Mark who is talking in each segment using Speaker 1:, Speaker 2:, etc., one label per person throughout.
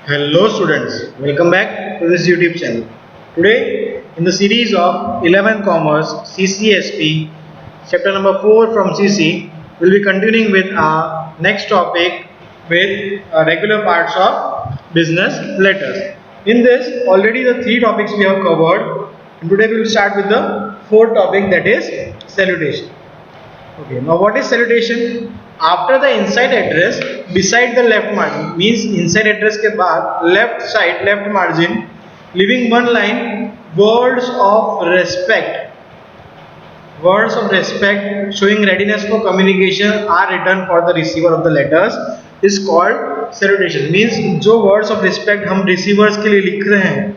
Speaker 1: Hello students, welcome back to this YouTube channel. Today in the series of 11 Commerce CCSP chapter number 4 from CC, we will be continuing with our next topic with regular parts of business letters. In this already the three topics we have covered, and today we will start with the fourth topic, that is salutation. Okay, now what is salutation? After the inside address, beside the left margin, means inside address के बाद left side, left margin, leaving one line, words of respect. Words of respect showing readiness for communication are written for the receiver of the letters is called salutation. Means जो words of respect हम receivers के लिए लिख रहे हैं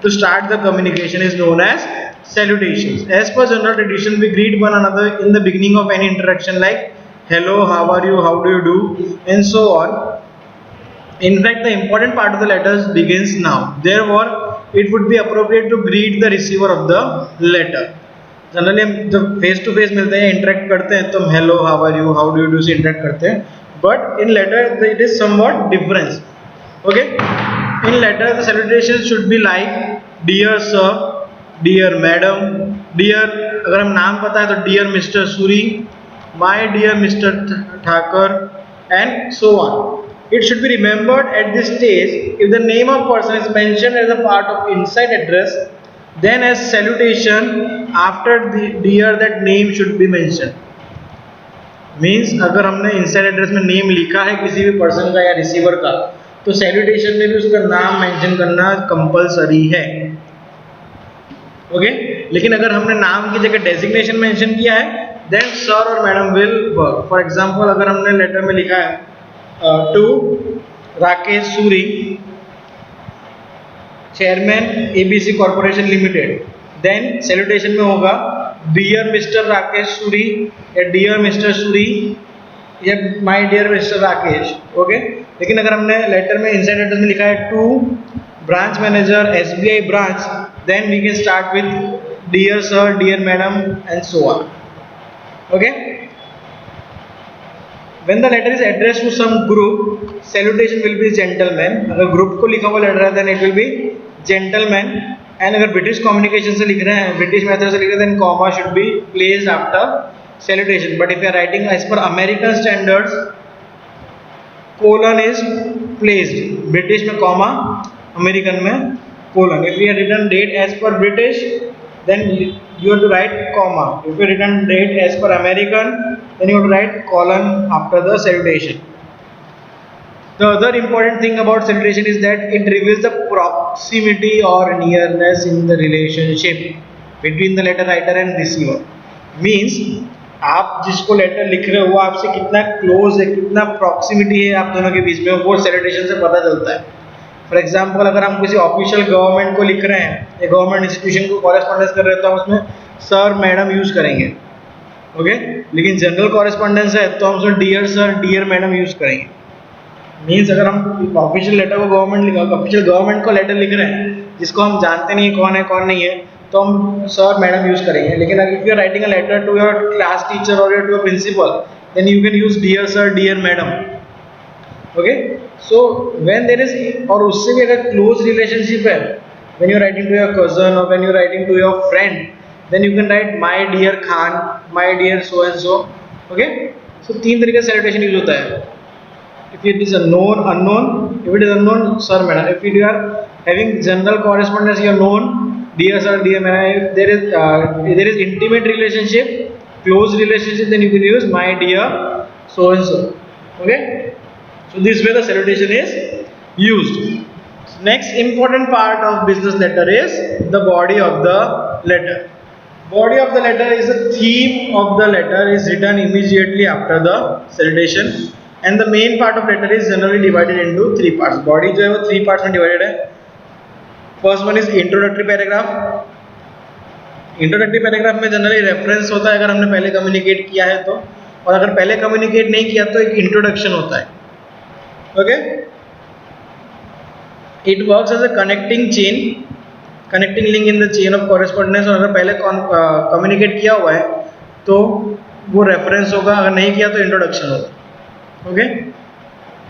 Speaker 1: to start the communication is known as salutations. As per general tradition, we greet one another in the beginning of any interaction like hello, how are you, how do you do, and so on. In fact, the important part of the letters begins now. Therefore, it would be appropriate to greet the receiver of the letter. Generally हम जब face to face मिलते हैं, interact करते हैं, तो हम hello, how are you, how do you do से interact करते हैं. But in letter it is somewhat difference. Okay, in letter the salutation should be like dear sir, dear madam, dear अगर हम नाम पता है तो dear mister Suri, my dear mister Thakar, and so on. It should be remembered at this stage, if the name of person is mentioned as a part of inside address, then as salutation after the dear that name should be mentioned. Means अगर हमने inside address में name लिखा है किसी भी person का या receiver का, तो salutation में भी उसका नाम mention करना compulsory है. ओके, लेकिन अगर हमने नाम की जगह designation mention किया है, then sir और madam will work. For example, अगर हमने letter में लिखा है to Rakesh Suri, chairman ABC corporation limited, then salutation में होगा डियर मिस्टर राकेश सूरी या डियर मिस्टर सूरी या my dear mister Rakesh. Okay, लेकिन अगर हमने लेटर में इनसाइड एड्रेस में लिखा है to branch manager SBI branch, then we can start with dear sir, dear madam and so on. Okay, when the letter is addressed to some group, salutation will be gentleman. अगर group को लिखा हुआ letter है then it will be gentleman. and अगर British communication से लिख रहे हैं, ब्रिटिश मेथड से लिख रहे हैं, then comma should be placed after salutation. But if you are writing as per American standards, colon is placed. British में comma, अमेरिकन में colon. If we are written date as per British, then you have to write comma. If you written date as per American, then you have to write colon after the salutation. The other important thing about salutation is that it reveals the proximity or nearness in the relationship between the letter writer and receiver. Means आप जिसको letter लिख रहे हो वो आपसे कितना close है, कितना प्रॉक्सिमिटी है आप दोनों के बीच में, वो सैल्यूटेशन से पता चलता है. फॉर एग्जाम्पल, अगर हम किसी ऑफिशियल गवर्नमेंट को लिख रहे हैं या गवर्नमेंट इंस्टीट्यूशन को कॉरेस्पॉन्डेंस कर रहे हैं तो हम उसमें सर मैडम यूज करेंगे. ओके, लेकिन जनरल कॉरेस्पॉन्डेंस है तो हम उसमें dear sir, dear madam use करेंगे. मीन्स अगर हम ऑफिशियल लेटर को ऑफिशियल गवर्नमेंट को लेटर लिख रहे हैं जिसको हम जानते नहीं कौन है कौन नहीं है, तो हम सर मैडम यूज करेंगे. लेकिन अगर if you are writing a letter to your class teacher और to your principal, then you can use dear sir, dear madam. Okay, so when there is, और उससे भी अगर क्लोज रिलेशनशिप है, when you are writing to your cousin और when you are writing to your friend, then you can write my dear Khan, my dear so and so. Okay, so तीन तरीके से salutation use होता है. If it is unknown, unknown. If it is unknown, sir madam. If you are having general correspondence, you are known, dear sir, dear madam. If there is intimate relationship, close relationship, then you can use my dear so and so. Okay, so this way the salutation is used. Next important part of business letter is the body of the letter. Body of the letter is the theme of the letter is written immediately after the salutation, and the main part of letter is generally divided into three parts. Body जो है वो three parts में divided है. First one is introductory paragraph. Introductory paragraph में generally reference होता है अगर हमने पहले communicate किया है तो, और अगर पहले communicate नहीं किया तो एक introduction होता है. Okay, it works as a connecting chain, connecting link in the chain of correspondence. और अगर पहले communicate किया हुआ है तो वो reference होगा, अगर नहीं किया तो introduction होगा. Okay,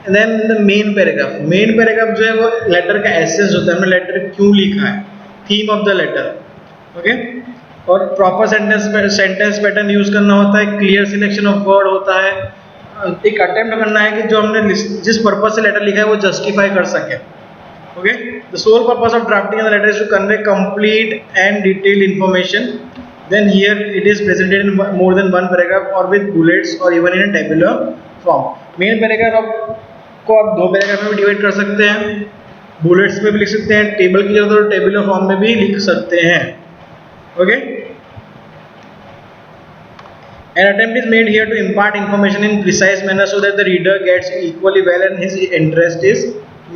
Speaker 1: then the main paragraph जो है वो लेटर का एसेंस होता है, हमने लेटर क्यों लिखा है, theme of the letter, okay. और प्रॉपर सेंटेंस पैटर्न यूज करना होता है, क्लियर सिलेक्शन ऑफ वर्ड होता है, एक अटेम्प्ट करना है कि जो हमने जिस पर्पज से लेटर लिखा है वो जस्टिफाई कर सके, okay. The sole purpose of drafting the letter is to convey complete and detailed information, then here it is presented in more than one paragraph or with bullets or even in a tabular form. Main paragraph को आप दो paragraph में भी divide कर सकते हैं, bullets में भी लिख सकते हैं, टेबल की जगह तो टेबुलर फॉर्म में भी लिख सकते हैं, okay. An attempt is made here to impart information in precise manner so that the reader gets equally well and his interest is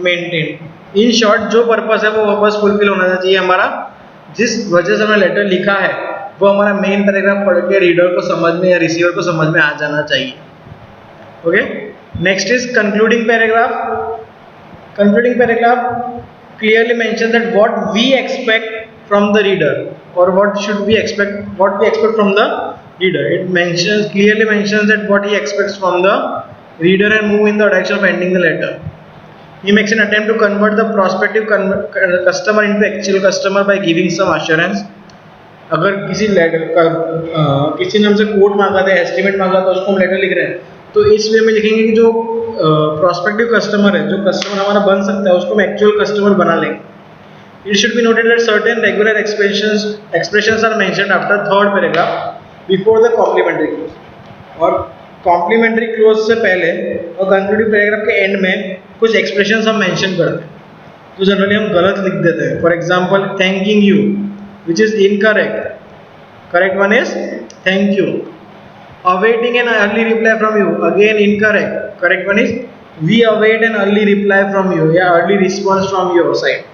Speaker 1: maintained. In short, जो पर्पस है वो पर्पस फुलफिल होना चाहिए हमारा, जिस वजह से हमने लेटर लिखा है वो हमारा मेन पैराग्राफ पढ़ के रीडर को समझ में या रिसीवर को समझ में आ जाना चाहिए, okay. Next is concluding paragraph. Concluding paragraph clearly mention that what we expect from the reader और what we expect from the reader. It mentions clearly mentions that what he expects from the reader and move in the direction of ending the letter. He makes an attempt to convert the prospective customer into actual customer by giving some assurance. अगर किसी ने हमसे coat मांगा था, estimate मांगा था, उसको हम लेटर लिख रहे हैं, तो इस वे में लिखेंगे कि जो प्रोस्पेक्टिव कस्टमर है, जो कस्टमर हमारा बन सकता है, उसको हम एक्चुअल कस्टमर बना लेंगे। It should be noted that certain regular expressions are mentioned after third paragraph before the complementary clause. और कॉम्प्लीमेंट्री क्लोज से पहले और कंक्लूडिंग पैराग्राफ के एंड में कुछ एक्सप्रेशंस हम मेंशन करते हैं, तो जनरली हम गलत लिख देते हैं। For example, thanking you, which is incorrect. Correct one is thank you. Awaiting an early reply from you, again incorrect. Correct one is we await an early reply from you, yeah, early response from your side.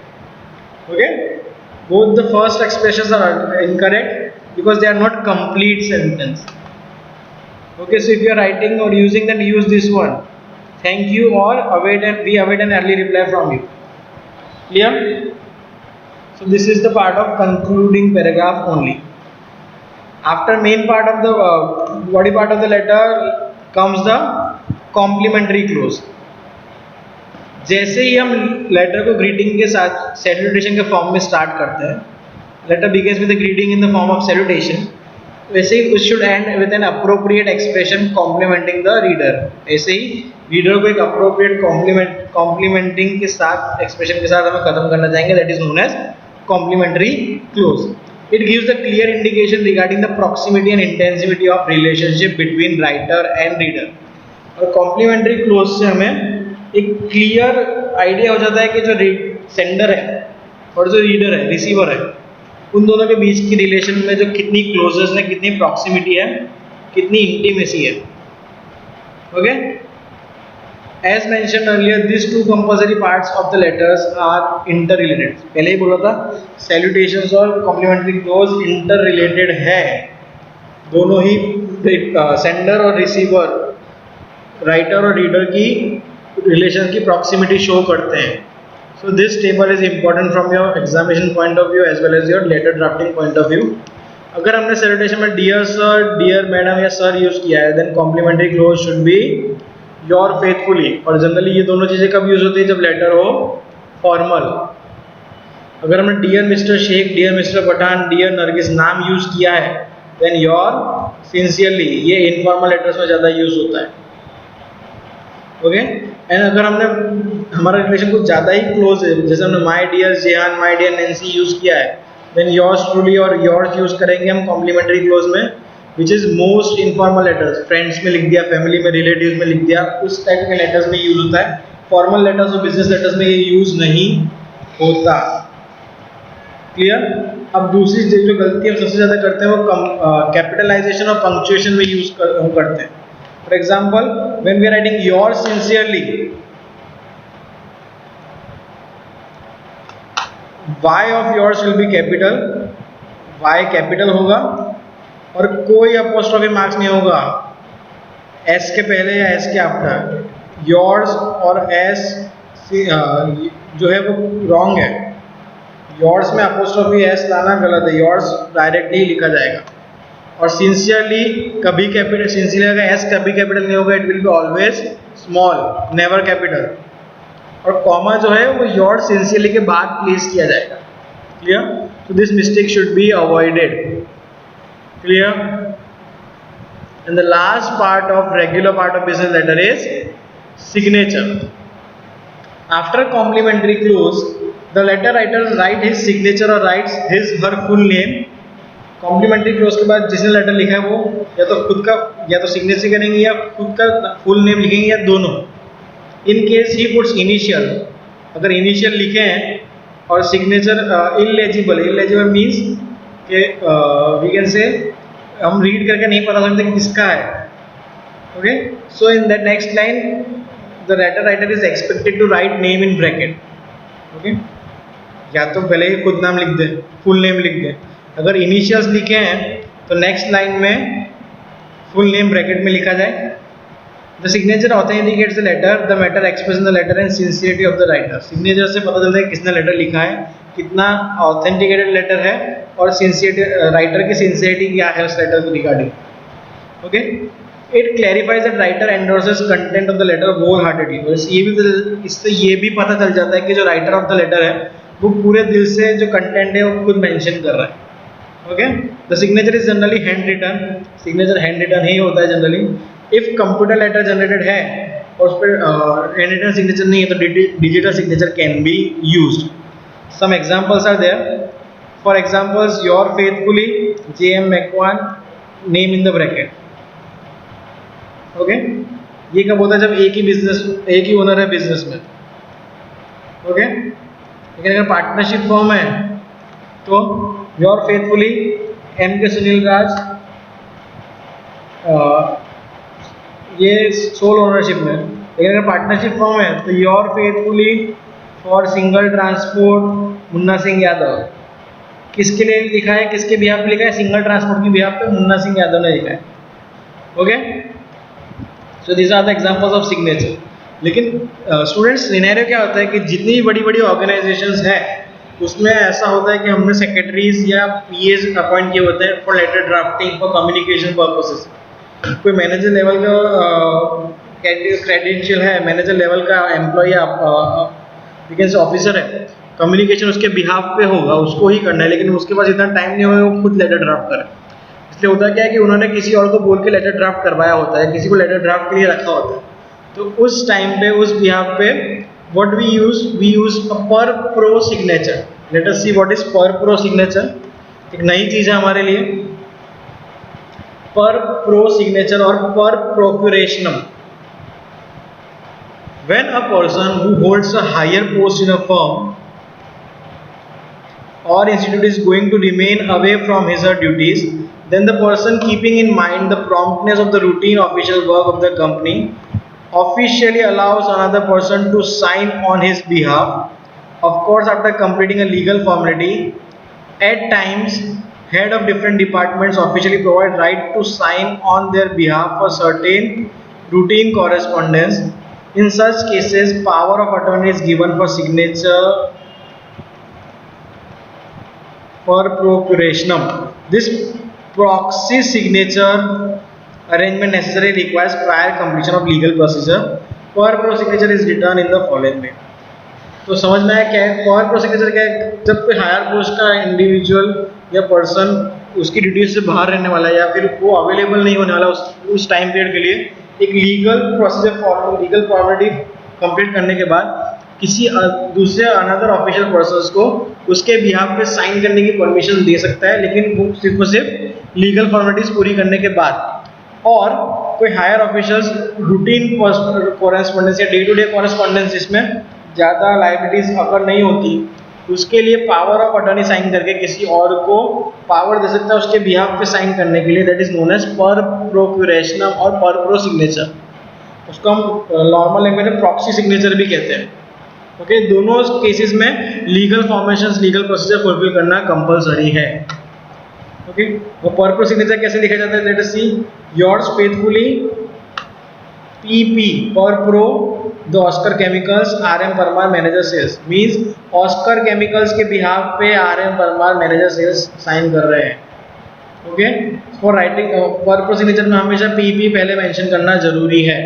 Speaker 1: Okay, both the first expressions are incorrect because they are not complete sentence. Okay, so if you are writing or using, then use this one, thank you, or we await an early reply from you. Clear? So this is the part of concluding paragraph only. After main part of the body part of the letter comes the complementary clause. जैसे ही हम letter को greeting के साथ salutation के form में start करते हैं, letter begins with the greeting in the form of salutation, वैसे ही it should end with an appropriate expression complimenting the reader. ऐसे ही रीडर को एक appropriate complimenting के साथ एक्सप्रेशन के साथ हमें खत्म करना चाहेंगे, that is known as complementary clause. It gives the clear indication regarding the proximity and intensity of relationship between writer and reader. और complementary clause से हमें एक क्लियर आइडिया हो जाता है कि जो सेंडर है और जो रीडर है, रिसीवर है, उन दोनों के बीच की रिलेशन में जो कितनी क्लोजनेस है, कितनी प्रॉक्सिमिटी है, कितनी इंटीमेसी है, okay. As mentioned earlier, these two compulsory parts of the letters are interrelated. पहले ही बोला था, salutations और complimentary clause interrelated है, दोनों ही सेंडर और रिसीवर, राइटर और रीडर की रिलेशन की प्रॉक्सिमिटी शो करते हैं. So this table is important from your examination point of view as well as your letter drafting point of view. अगर हमने salutation में dear sir, dear madam या sir use किया है, then complimentary clause should be your faithfully. और generally ये दोनों चीज़ें कब यूज होती है? जब लेटर हो फॉर्मल. अगर हमने dear mister Sheikh, dear mister Pathan, dear Nargis नाम यूज किया है, देन योर सिंसियरली, ये इनफॉर्मल लेटर्स में ज़्यादा यूज होता है. ओके. एंड अगर हमने हमारा रिलेशन कुछ ज़्यादा ही क्लोज है, जैसे हमने my dear Jehan, my dear Nancy use किया है, देन योर्स ट्रूली और योर्स यूज करेंगे हम कॉम्प्लीमेंट्री क्लोज में, which is most informal letters. Friends में लिख दिया, फैमिली में, रिलेटिव्स में लिख दिया, उस टाइप के लेटर्स में यूज होता है. फॉर्मल लेटर्स और बिजनेस लेटर्स में ये यूज नहीं होता. क्लियर. अब दूसरी जो गलती हम सबसे ज़्यादा करते हैं वो कैपिटलाइजेशन और पंक्चुएशन में यूज करते हैं. For example, when we are writing yours sincerely, Y of yours will be capital, Y capital होगा और कोई अपोस्ट्रोफी मार्क्स नहीं होगा एस के पहले या एस के आफ्टर. योर्स और एस जो है वो रॉन्ग है. योर्स में अपोस्ट्रोफी एस लाना गलत है. योर्स डायरेक्टली लिखा जाएगा. और सिंसियरली कभी कैपिटल, सिंसियरली का एस कभी कैपिटल नहीं होगा, it will be always small, never capital, और कॉमा जो है वो योर सिंसियरली के बाद प्लेस किया जाएगा। क्लियर? तो this mistake should be avoided. Clear? And the last part of regular part of business letter is signature. After complimentary close the letter writer write his signature और writes his her full name. Complimentary close के बाद जिसने letter लिखा है वो या तो खुद का या तो सिग्नेचर करेंगे या खुद का फुल नेम लिखेंगे या दोनों। In case he puts initial, अगर इनिशियल लिखे हैं और सिग्नेचर इलेजिबल, इलेजिबल मीन्स के वी कैन से हम रीड करके नहीं पता सकते किसका है। Okay, so in that next line the letter writer is expected to write name in bracket. Okay, या तो पहले ही खुद नाम लिख दे, फुल नेम लिख दे। अगर इनिशियल्स लिखे हैं तो नेक्स्ट लाइन में फुल नेम ब्रैकेट में लिखा जाए। The signature authenticates the letter, the matter express in the letter and sincerity of the writer. Signature से पता चलता है किसने लेटर लिखा है, कितना ऑथेंटिकेटेड लेटर है और सिंसियरिटी, राइटर की सिंसियरिटी क्या है उस लेटर के regarding. Okay, it clarifies that writer endorses content of the letter wholeheartedly. इससे ये भी पता चल जाता है कि जो राइटर ऑफ द लेटर है वो पूरे दिल से जो कंटेंट है वो खुद मेंशन कर रहा है। Okay, the signature is generally hand written. Signature hand written ही होता है generally. If computer letter generated है और उस पर हैंड रिटन सिग्नेचर नहीं है तो digital signature can be used. Some examples are there. For examples, your faithfully JM McMahon, name in the bracket. Okay, ये कब होता है? जब एक ही ओनर है बिजनेस में। ओके, लेकिन अगर पार्टनरशिप फॉर्म है तो your faithfully MK Sunil Raj, ये सोल ओनरशिप में। लेकिन अगर पार्टनरशिप फॉर्म है तो your faithfully for single transport Munna Singh Yadav. किसके लिए लिखा है, किसके बिहाफ पे लिखा है? सिंगल ट्रांसपोर्ट की बिहाफ पे मुन्ना सिंह यादव ने लिखा है। Okay, so this are the examples of signature. लेकिन स्टूडेंट्स, सिनेरियो क्या होता है कि जितनी बड़ी बड़ी ऑर्गेनाइजेशंस है उसमें ऐसा होता है कि हमने सेक्रेटरीज या PAs अपॉइंट किए होते हैं for letter drafting, for communication purposes. कोई मैनेजर लेवल का क्रेडेंशियल है, मैनेजर लेवल का एम्प्लॉय ऑफिसर है, कम्युनिकेशन उसके बिहाफ पे होगा, उसको ही करना है। लेकिन उसके पास इतना टाइम नहीं होगा वो खुद लेटर ड्राफ्ट करे। इसलिए होता क्या है कि उन्होंने किसी और को बोल के लेटर ड्राफ्ट करवाया होता है, किसी को लेटर ड्राफ्ट के लिए रखा होता है। तो उस टाइम पे, उस बिहाफ पे what we use a per pro signature. Let us see what is per pro signature. एक नई चीज है हमारे लिए, per pro signature और per procurationum. When a person who holds a higher post in a firm or institute is going to remain away from his or her duties, then the person, keeping in mind the promptness of the routine official work of the company, officially allows another person to sign on his behalf, of course after completing a legal formality. At times, head of different departments officially provide right to sign on their behalf for certain routine correspondence. In such cases, power of attorney is given for signature for procurationum. This proxy signature arrangement necessarily requires prior completion of legal procedure. Per pro signature is written in the following way. तो समझ में आया क्या है per pro signature? क्या है? जब कोई हायर पोस्ट का इंडिविजुअल या पर्सन उसकी ड्यूटीज से बाहर रहने वाला है या फिर वो अवेलेबल नहीं होने वाला उस टाइम पीरियड के लिए, एक legal procedure form, legal formality complete करने के बाद किसी दूसरे अनदर ऑफिशियल पर्सन को उसके बिहाफ पे साइन करने की परमिशन दे सकता है, लेकिन वो सिर्फ लीगल फॉर्मेलिटीज पूरी करने के बाद। और कोई हायर ऑफिशियल्स रूटीन कॉरेस्पॉन्डेंस या डे टू डे कॉरेस्पॉन्डेंस जिसमें ज़्यादा लाइबिलिटीज अगर नहीं होती, उसके लिए पावर ऑफ अटॉर्नी साइन करके किसी और को पावर दे सकता है उसके बिहाफ पे साइन करने के लिए। That is known as per प्रोक्यूरेशनम और पर प्रो सिग्नेचर। उसको हम नॉर्मल लैंग्वेज में प्रॉक्सी सिग्नेचर भी कहते हैं। ओके, दोनों केसेस में legal formations, legal procedure fulfil करना कंपलसरी है। ओके, वो पर प्रो सिग्नेचर कैसे लिखा जाता है? Let us see. Yours faithfully PP per pro the Oscar chemicals RM Parmar manager sales. Means Oscar chemicals के बिहाफ पे RM Parmar manager sales sign कर रहे हैं। Okay, for writing per pro signature में हमेशा PP पहले मेंशन करना जरूरी है।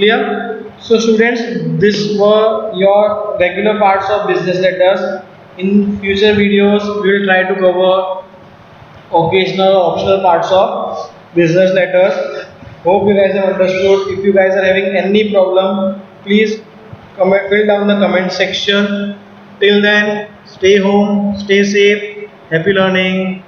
Speaker 1: Clear? So students, this were your regular parts of business letters. In future videos we will try to cover occasional optional parts of business letters. Hope you guys have understood. If you guys are having any problem, please comment, fill down the comment section. Till then, stay home, stay safe, happy learning.